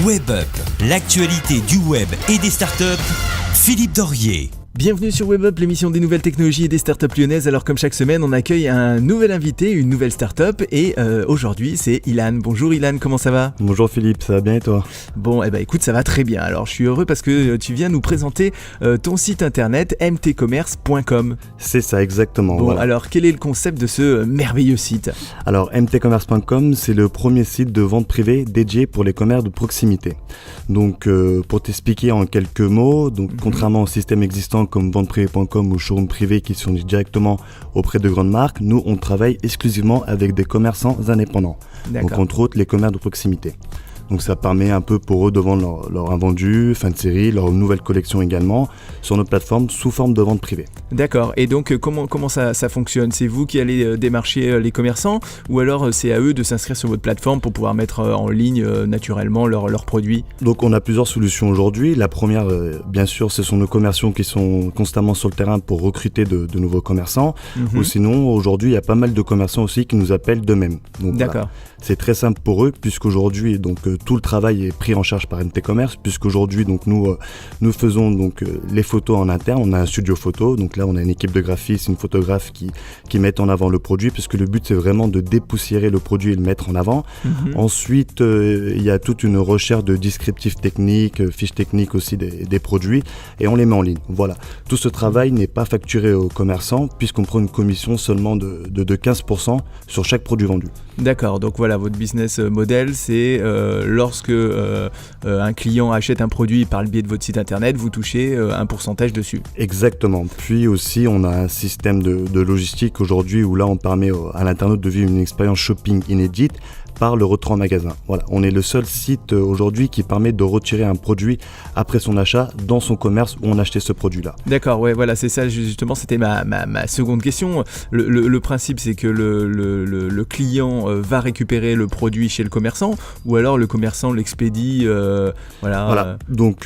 WebUp, l'actualité du web et des startups, Philippe Dorier. Bienvenue sur WebUp, l'émission des nouvelles technologies et des startups lyonnaises. Alors comme chaque semaine, on accueille un nouvel invité, une nouvelle startup et aujourd'hui c'est Ilan. Bonjour Ilan, comment ça va ? Bonjour Philippe, ça va bien et toi ? Bon, écoute, ça va très bien. Alors je suis heureux parce que tu viens nous présenter ton site internet mtcommerce.com. C'est ça exactement. Bon, voilà. alors quel est le concept de ce merveilleux site ? Alors mtcommerce.com, c'est le premier site de vente privée dédié pour les commerces de proximité. Donc pour t'expliquer en quelques mots, contrairement au système existant comme venteprivé.com ou showroom privé qui sont directement auprès de grandes marques, nous on travaille exclusivement avec des commerçants indépendants. D'accord. Donc entre autres les commerces de proximité. Donc ça permet un peu pour eux de vendre leur invendu, fin de série, leur nouvelle collection également sur notre plateforme sous forme de vente privée. D'accord, et donc comment ça fonctionne ? C'est vous qui allez démarcher les commerçants ou alors c'est à eux de s'inscrire sur votre plateforme pour pouvoir mettre en ligne naturellement leurs produits ? Donc on a plusieurs solutions aujourd'hui. La première, bien sûr, ce sont nos commerciaux qui sont constamment sur le terrain pour recruter de nouveaux commerçants. Ou sinon, aujourd'hui, il y a pas mal de commerçants aussi qui nous appellent d'eux-mêmes. Donc, d'accord. Voilà. C'est très simple pour eux puisqu'aujourd'hui, tout le travail est pris en charge par MT Commerce puisqu'aujourd'hui, nous faisons les photos en interne. On a un studio photo. Donc là, on a une équipe de graphistes, une photographe qui mettent en avant le produit puisque le but, c'est vraiment de dépoussiérer le produit et le mettre en avant. Ensuite, il y a toute une recherche de descriptifs techniques, fiches techniques aussi des produits et on les met en ligne. Voilà. Tout ce travail n'est pas facturé aux commerçants puisqu'on prend une commission seulement de 15% sur chaque produit vendu. D'accord, donc voilà, votre business model, c'est lorsque un client achète un produit par le biais de votre site internet, vous touchez un pourcentage dessus. Exactement. Puis aussi, on a un système de logistique aujourd'hui où là, on permet à l'internaute de vivre une expérience shopping inédite par le retrait en magasin. Voilà, on est le seul site aujourd'hui qui permet de retirer un produit après son achat dans son commerce où on a acheté ce produit-là. D'accord, ouais, voilà, c'est ça justement, c'était ma seconde question. Le principe, c'est que le client va récupérer le produit chez le commerçant ou alors le commerçant l'expédie, voilà. Donc,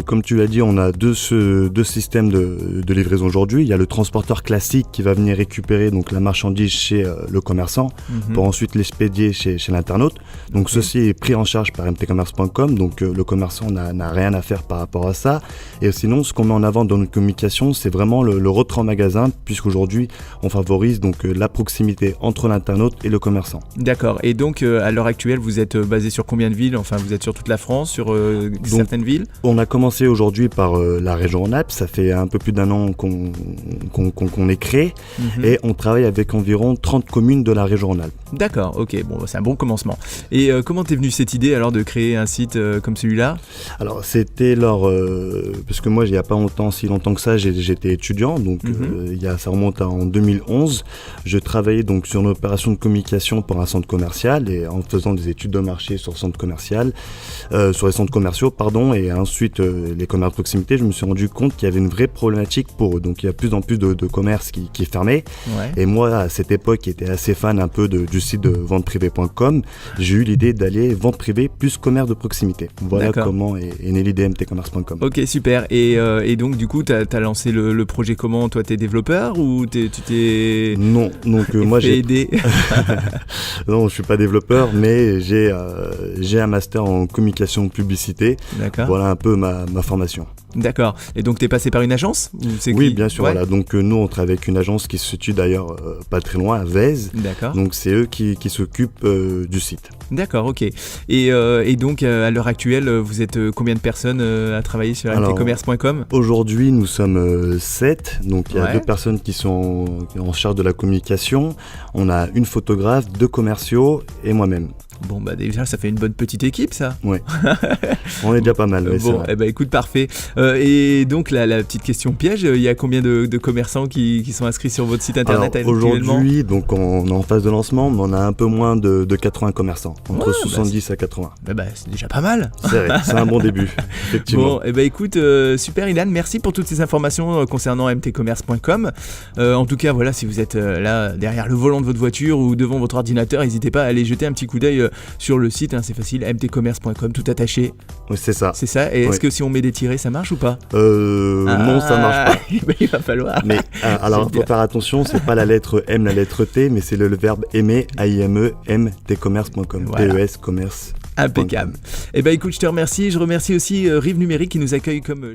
comme tu l'as dit, on a deux systèmes de livraison aujourd'hui. Il y a le transporteur classique qui va venir récupérer la marchandise chez le commerçant pour ensuite l'expédier chez l'internaute. Donc ceci est pris en charge par mtcommerce.com, donc le commerçant n'a rien à faire par rapport à ça. Et sinon, ce qu'on met en avant dans notre communication, c'est vraiment le retrait en magasin, puisqu'aujourd'hui, on favorise la proximité entre l'internaute et le commerçant. D'accord. Et donc, à l'heure actuelle, vous êtes basé sur combien de villes ? Enfin, vous êtes sur toute la France, sur certaines villes ? On a commencé aujourd'hui par la région Rhône-Alpes. Ça fait un peu plus d'un an qu'on est créé et on travaille avec environ 30 communes de la région Rhône-Alpes. D'accord, ok, bon, c'est un bon commencement. Et comment t'es venue cette idée alors de créer un site comme celui-là ? Alors c'était parce que moi il n'y a pas si longtemps que ça, j'étais étudiant, donc ça remonte en 2011. Je travaillais donc sur une opération de communication pour un centre commercial et en faisant des études de marché sur les centres commerciaux, et ensuite les commerces de proximité, je me suis rendu compte qu'il y avait une vraie problématique pour eux. Donc il y a de plus en plus de commerces qui fermaient. Ouais. Et moi à cette époque qui était assez fan un peu du site de venteprivé.com, j'ai eu l'idée d'aller vente privée plus commerce de proximité. Voilà. D'accord. Comment est née l'idée mtcommerce.com. Ok, super. Et donc du coup, t'as lancé le projet comment ? Toi, t'es développeur ou tu t'es... Non, donc moi j'ai aidé. Non, je suis pas développeur, mais j'ai un master en communication publicité. D'accord. Voilà un peu ma formation. D'accord. Et donc, t'es passé par une agence ? Oui, bien sûr. Ouais. Voilà. Donc, nous, on travaille avec une agence qui se situe d'ailleurs pas très loin, à Vèze. D'accord. Donc, c'est eux qui s'occupent du site. D'accord, ok. Et donc, à l'heure actuelle, vous êtes combien de personnes à travailler sur mtcommerce.com ? Aujourd'hui, nous sommes 7. Donc, il y a 2 personnes qui sont en charge de la communication. On a une photographe, 2 commerciaux et moi-même. Bon, déjà, ça fait une bonne petite équipe, ça. Oui. On est déjà pas mal. Bon, écoute, parfait. Et donc, la petite question piège, il y a combien de commerçants qui sont inscrits sur votre site internet ? Alors, aujourd'hui, donc, on est en phase de lancement, mais on a un peu moins de 80 commerçants, entre 70 à 80. C'est déjà pas mal. C'est un bon début, effectivement. Bon, écoute, super Ilan, merci pour toutes ces informations concernant mtcommerce.com. En tout cas, voilà, si vous êtes là derrière le volant de votre voiture ou devant votre ordinateur, n'hésitez pas à aller jeter un petit coup d'œil sur le site, c'est facile, mtcommerce.com, tout attaché. Oui, c'est ça. C'est ça. Et est-ce que si on met des tirets, ça marche ou pas ? Non, ça marche pas. Il va falloir. Mais alors, il faut faire attention, c'est pas la lettre M, la lettre T, mais c'est le verbe aimer, AIME, mtcommerce.com, voilà. PES, commerce. Impeccable. Eh ben écoute, je te remercie. Je remercie aussi Rive Numérique qui nous accueille comme